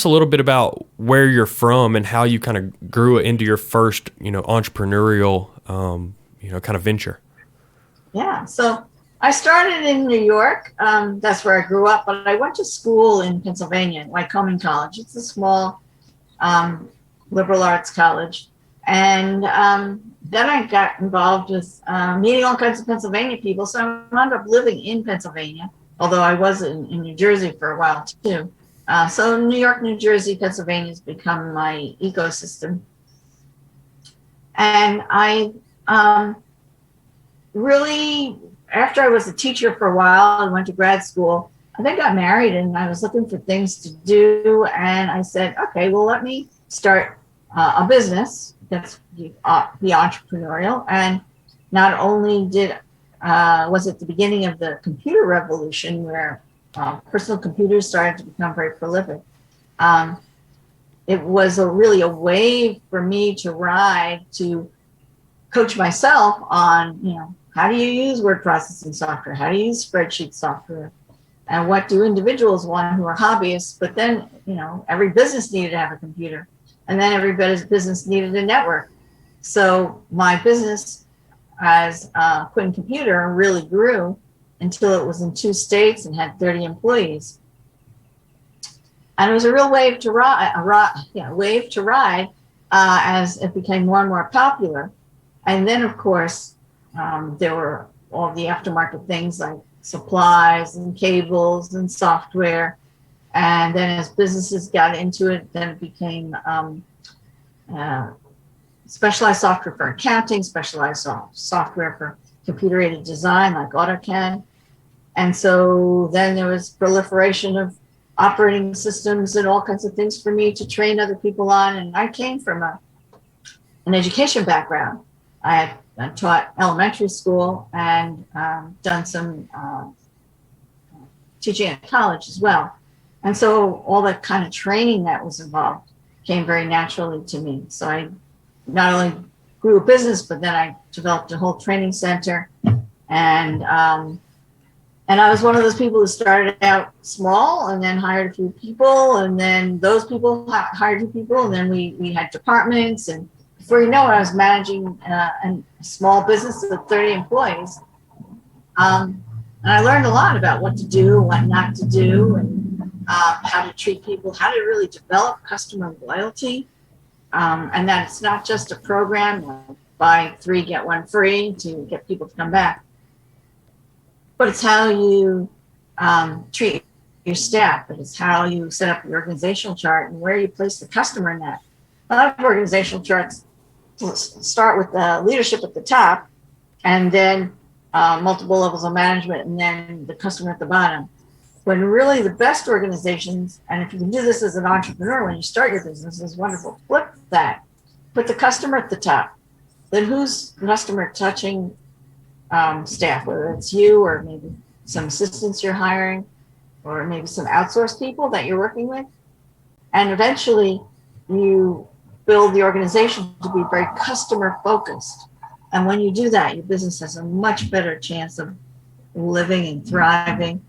a little bit about where you're from and how you kind of grew into your first, entrepreneurial, kind of venture. Yeah. So I started in New York. That's where I grew up, but I went to school in Pennsylvania, Lycoming College. It's a small um, liberal arts college. And then I got involved with meeting all kinds of Pennsylvania people. So I wound up living in Pennsylvania, although I was in New Jersey for a while too. So New York, New Jersey, Pennsylvania has become my ecosystem. And I really, after I was a teacher for a while and went to grad school, I then got married and I was looking for things to do. And I said, okay, well, let me start a business that's be entrepreneurial. And not only was it the beginning of the computer revolution where personal computers started to become very prolific. Um, it was really a wave for me to ride to coach myself on, how do you use word processing software? How do you use spreadsheet software? And what do individuals want who are hobbyists? But then, every business needed to have a computer. And then every business needed a network. So my business as Quinn Computer really grew until it was in 2 states and had 30 employees. And it was a real wave to ride, as it became more and more popular. And then, of course, there were all the aftermarket things like supplies and cables and software. And then as businesses got into it, then it became uh, specialized software for accounting, specialized software for computer-aided design like AutoCAD. And so then there was proliferation of operating systems and all kinds of things for me to train other people on. And I came from an education background. I had taught elementary school and done some teaching at college as well. And so all that kind of training that was involved came very naturally to me. So I not only grew a business, but then I developed a whole training center. And I was one of those people who started out small and then hired a few people. And then those people hired a few people. And then we had departments. And before you know it, I was managing a small business with 30 employees. And I learned a lot about what to do, what not to do, and how to treat people, how to really develop customer loyalty. And that it's not just a program like buy 3, get 1 free to get people to come back, but it's how you treat your staff. But it's how you set up your organizational chart and where you place the customer in that. A lot of organizational charts start with the leadership at the top and then multiple levels of management and then the customer at the bottom. When really the best organizations, and if you can do this as an entrepreneur when you start your business, is wonderful. Flip that. Put the customer at the top. Then who's the customer touching staff, whether it's you or maybe some assistants you're hiring or maybe some outsourced people that you're working with. And eventually you build the organization to be very customer focused. And when you do that, your business has a much better chance of living and thriving